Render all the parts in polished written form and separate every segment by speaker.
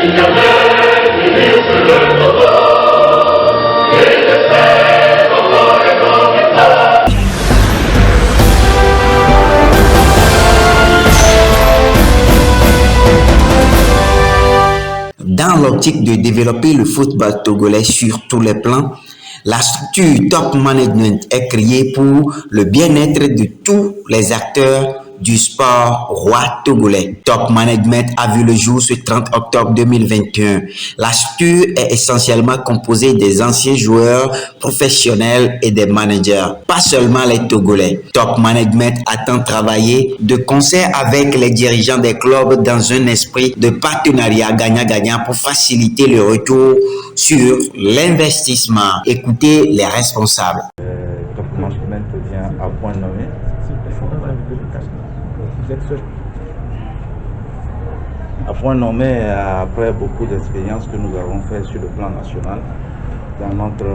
Speaker 1: Dans l'optique de développer le football togolais sur tous les plans, la structure Top Management est créée pour le bien-être de tous les acteurs du sport roi togolais. Top Management a vu le jour ce 30 octobre 2021. La structure est essentiellement composée des anciens joueurs professionnels et des managers, pas seulement les Togolais. Top Management attend travailler de concert avec les dirigeants des clubs dans un esprit de partenariat gagnant-gagnant pour faciliter le retour sur l'investissement. Écoutez les responsables.
Speaker 2: Top Management vient à point nommé. À point nommé, après beaucoup d'expériences que nous avons fait sur le plan national, dans notre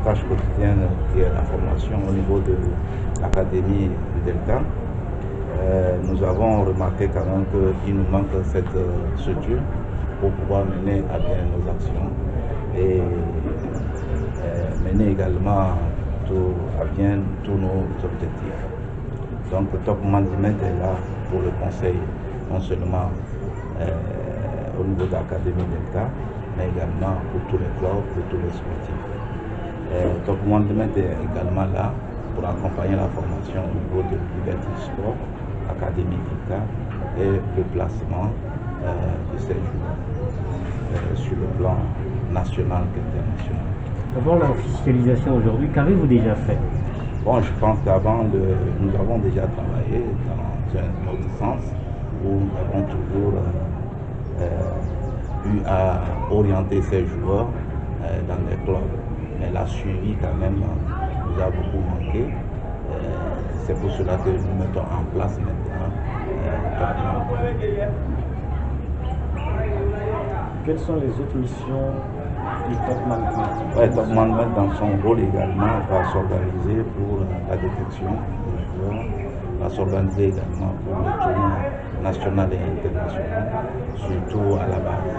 Speaker 2: tâche quotidienne qui est la formation au niveau de l'Académie du Delta, nous avons remarqué quand même qu'il nous manque cette structure pour pouvoir mener à bien nos actions et mener également à bien tous nos objectifs. Donc le Top Management est là pour le conseil, non seulement au niveau de l'Académie Delta, mais également pour tous les clubs, pour tous les sportifs. Top Management est également là pour accompagner la formation au niveau de Liberty Sport, Académie Delta et le placement de ces joueurs sur le plan national qu'international.
Speaker 3: Avant l'officialisation aujourd'hui, qu'avez-vous déjà fait?
Speaker 2: Bon, je pense qu'avant, nous avons déjà travaillé dans un autre sens où nous avons toujours eu à orienter ces joueurs dans les clubs. Mais la suivi quand même nous a beaucoup manqué. C'est pour cela que nous mettons en place maintenant.
Speaker 3: Quelles sont les autres missions du Top Management?
Speaker 2: Ouais, Top Management dans son rôle également va s'organiser pour la détection des joueurs, va s'organiser également pour le tournoi national et international, surtout à la base.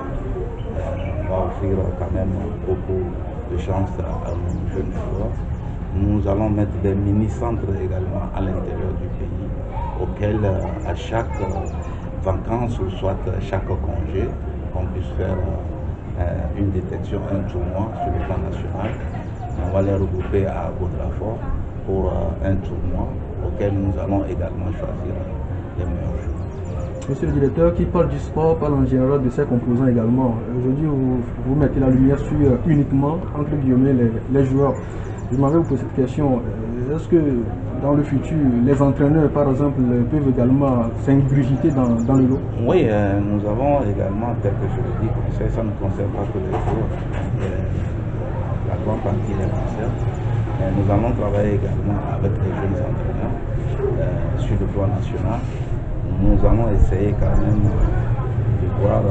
Speaker 2: On va offrir quand même beaucoup de chances à nos jeunes joueurs. Nous allons mettre des mini-centres également à l'intérieur du pays, auxquels à chaque vacances ou soit chaque congé, on puisse faire une détection, un tournoi sur le plan national. On va les regrouper à Gaudrafort pour un tournoi auquel nous allons également choisir les meilleurs joueurs.
Speaker 4: Monsieur le directeur, qui parle du sport, parle en général de ses composants également. Aujourd'hui, vous mettez la lumière sur uniquement, entre guillemets, les joueurs. Je m'avais vous poser cette question. Est-ce que dans le futur, les entraîneurs, par exemple, peuvent également s'ingurgiter dans le lot?
Speaker 2: Oui, nous avons également, tel que je le dis, ça ne concerne pas que les joueurs. La grande partie les concerne. Nous allons travailler également avec les jeunes entraîneurs sur le plan national. Nous allons essayer quand même de voir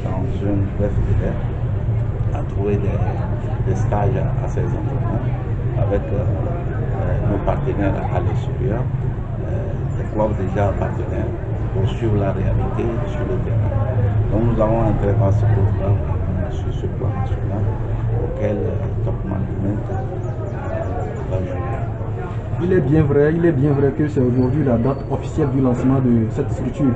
Speaker 2: dans une bref délai à trouver des stages à ces entraîneurs avec nos partenaires à l'extérieur, des clubs déjà partenaires pour suivre la réalité sur le terrain. Donc nous avons un très vaste programme sur ce plan national auquel Top Management va jouer.
Speaker 4: Il est bien vrai que c'est aujourd'hui la date officielle du lancement de cette structure.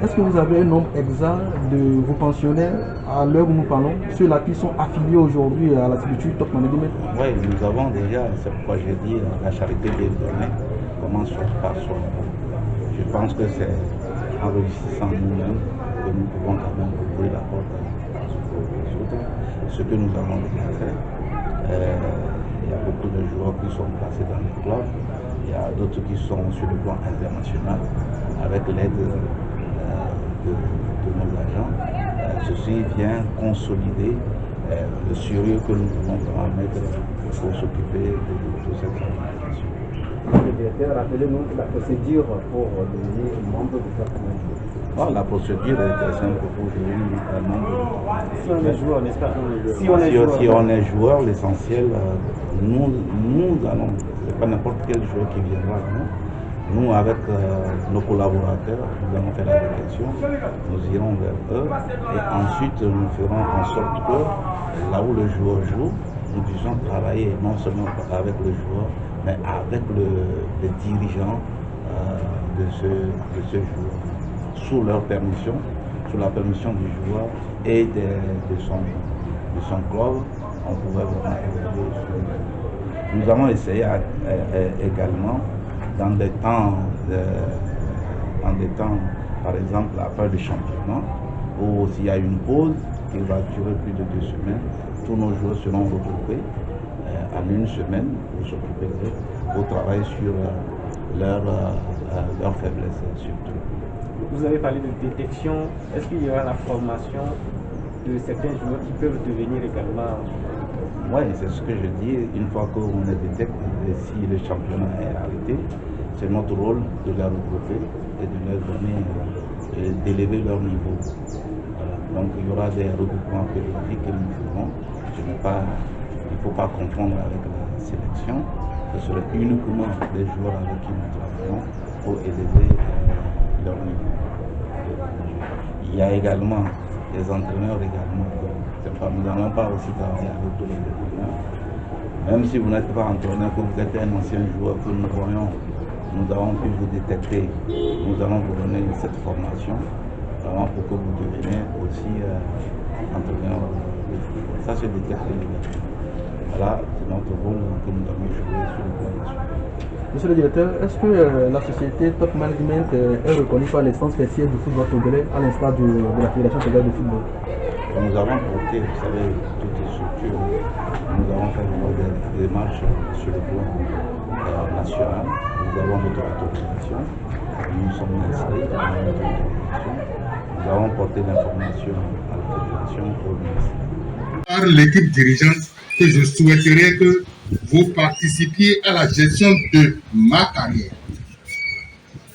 Speaker 4: Est-ce que vous avez un nombre exact de vos pensionnaires à l'heure où nous parlons, ceux-là qui sont affiliés aujourd'hui à la structure Top Management?
Speaker 2: Oui, nous avons déjà, c'est pourquoi j'ai dit, la charité des données commence par soi. Je pense que c'est en réussissant nous-mêmes que nous pouvons quand même ouvrir la porte aux autres, ce que nous avons déjà fait. Il y a beaucoup de joueurs qui sont placés dans les clubs, il y a d'autres qui sont sur le plan international avec l'aide de nos agents. Ceci vient consolider le sérieux que nous pouvons mettre pour s'occuper de toute cette organisation.
Speaker 3: Le directeur, rappelez-nous la procédure pour devenir membre du Top Management.
Speaker 2: La procédure est très simple pour devenir un membre du Top Management.
Speaker 3: Si on est joueur, n'est-ce pas?
Speaker 2: Si on est joueur, l'essentiel, nous allons, ce n'est pas n'importe quel joueur qui viendra à nous, Nous, avec nos collaborateurs, nous allons faire la détection, nous irons vers eux et ensuite nous ferons en sorte que là où le joueur joue, nous puissions travailler non seulement avec le joueur, mais avec les dirigeants de ce joueur, sous leur permission, sous la permission du joueur et de son club. On pouvait vraiment évoluer sur. Nous avons essayé également dans des temps, par exemple, après le championnat, où s'il y a une pause qui va durer plus de 2 semaines, tous nos joueurs seront regroupés en une semaine pour s'occuper d'eux, pour travailler sur leurs faiblesses surtout.
Speaker 3: Vous avez parlé de détection. Est-ce qu'il y aura la formation de certains joueurs qui peuvent devenir également?
Speaker 2: Oui, c'est ce que je dis. Une fois qu'on les détecte, et si le championnat est arrêté, c'est notre rôle de les regrouper et de leur donner, d'élever leur niveau. Voilà. Donc il y aura des regroupements périodiques que nous ferons. Il ne faut pas confondre avec la sélection. Ce serait uniquement des joueurs avec qui nous travaillons pour élever leur niveau. Il y a également des entraîneurs également. Nous n'allons pas aussi travailler avec tous les entraîneurs. Même si vous n'êtes pas entraîneur, que vous êtes un ancien joueur que nous voyons, nous avons pu vous détecter. Nous allons vous donner cette formation vraiment pour que vous deveniez aussi entraîneur de football. Ça se détecte immédiatement. Voilà, c'est notre rôle que nous avons joué sur le plan national.
Speaker 4: Monsieur le directeur, est-ce que la société Top Management est reconnue par l'instance spéciale du football togolais à l'instar de la Fédération togolaise de football?
Speaker 2: Nous avons porté, vous savez, toutes les structures. Nous avons fait des démarches sur le plan national. Nous avons notre autorisation. Nous sommes inscrits dans notre autorisation. Nous avons porté l'information à la fédération au ministère.
Speaker 5: Par l'équipe dirigeante, que je souhaiterais que vous participiez à la gestion de ma carrière.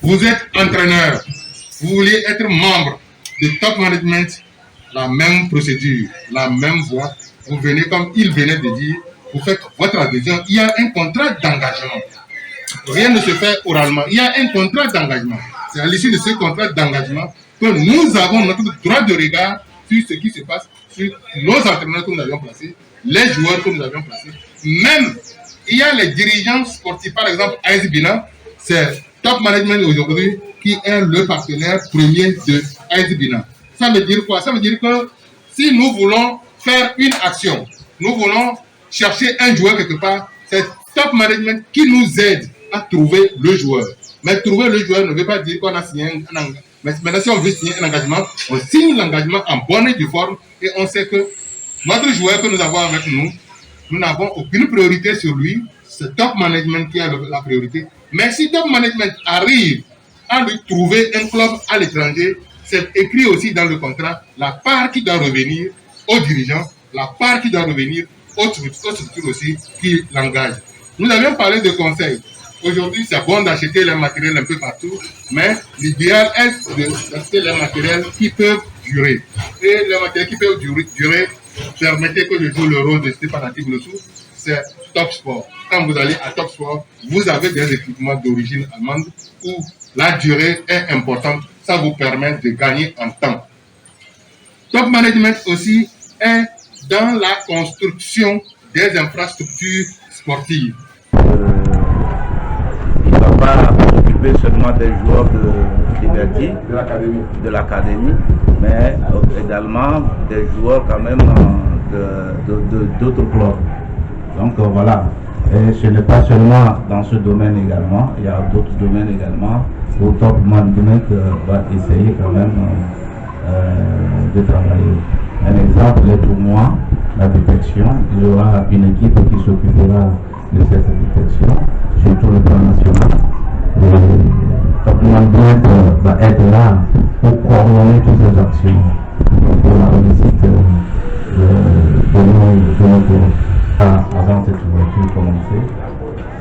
Speaker 5: Vous êtes entraîneur, vous voulez être membre de Top Management, la même procédure, la même voie. Vous venez comme il venait de dire, vous faites votre adhésion. Il y a un contrat d'engagement. Rien ne se fait oralement. Il y a un contrat d'engagement. C'est à l'issue de ce contrat d'engagement que nous avons notre droit de regard sur ce qui se passe, sur nos entraîneurs que nous avions placés, les joueurs que nous avions placés. Même, il y a les dirigeants sportifs, par exemple, AS Bina, c'est Top Management aujourd'hui qui est le partenaire premier de AS Bina. Ça veut dire quoi? Ça veut dire que si nous voulons faire une action, nous voulons chercher un joueur quelque part, c'est Top Management qui nous aide à trouver le joueur. Mais trouver le joueur ne veut pas dire qu'on a signé un engagement. Mais maintenant, si on veut signer un engagement, on signe l'engagement en bonne et due forme et on sait que notre joueur que nous avons avec nous, nous n'avons aucune priorité sur lui. C'est Top Management qui a la priorité. Mais si Top Management arrive à lui trouver un club à l'étranger, c'est écrit aussi dans le contrat la part qui doit revenir aux dirigeants, la part qui doit revenir aux structures aussi qui l'engagent. Nous avions parlé de conseils. Aujourd'hui, c'est bon d'acheter les matériels un peu partout, mais l'idéal est d'acheter les matériels qui peuvent durer. Et les matériels qui peuvent durer, permettez que je joue le rôle de Stéphane Atiboulosou, c'est Top Sport. Quand vous allez à Top Sport, vous avez des équipements d'origine allemande où la durée est importante. Ça vous permet de gagner en temps. Top Management aussi est dans la construction des infrastructures sportives.
Speaker 2: Il ne va pas s'occuper seulement des joueurs de l'académie, mais également des joueurs quand même d'autres clubs. Donc voilà, et ce n'est pas seulement dans ce domaine également, il y a d'autres domaines également où Top Management va essayer quand même de travailler. Un exemple est pour moi la détection. Il y aura une équipe qui s'occupera de cette détection sur tout le plan national. Top Management va être là pour coordonner toutes ces actions pour la réussite de nos groupes. Avant cette ouverture commencer,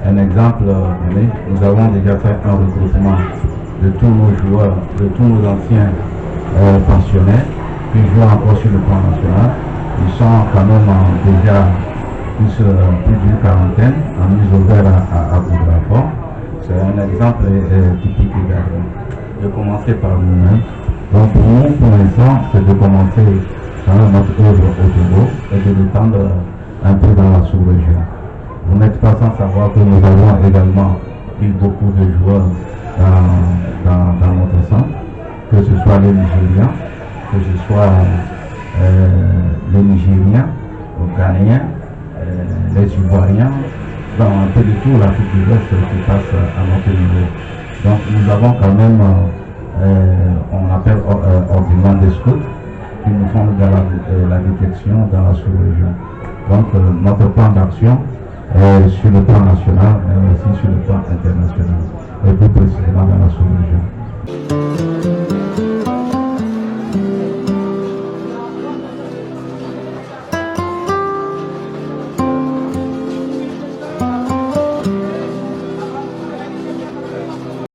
Speaker 2: un exemple donné, nous avons déjà fait un regroupement de tous nos joueurs, de tous nos anciens pensionnaires qui jouent encore sur le plan national. Ils sont quand même déjà plus d'une quarantaine en mise au vert à Boudrafort. C'est un exemple typique également. De commencer par nous-mêmes. Donc pour nous, pour l'instant, c'est de commencer notre œuvre au Togo et de l'étendre un peu dans la sous-région. Vous n'êtes pas sans savoir que nous avons également eu beaucoup de joueurs dans notre centre, que ce soit les Nigériens, que ce soit les Nigériens, les Ghanéens, les Ivoiriens, dans un peu de tout l'Afrique de l'Ouest qui passe à notre niveau. Donc nous avons quand même, on appelle ordinaire des scouts, qui nous font la détection dans la sous-région. Donc notre plan d'action est sur le plan national, mais aussi sur le plan international, et plus précisément dans la sous-région.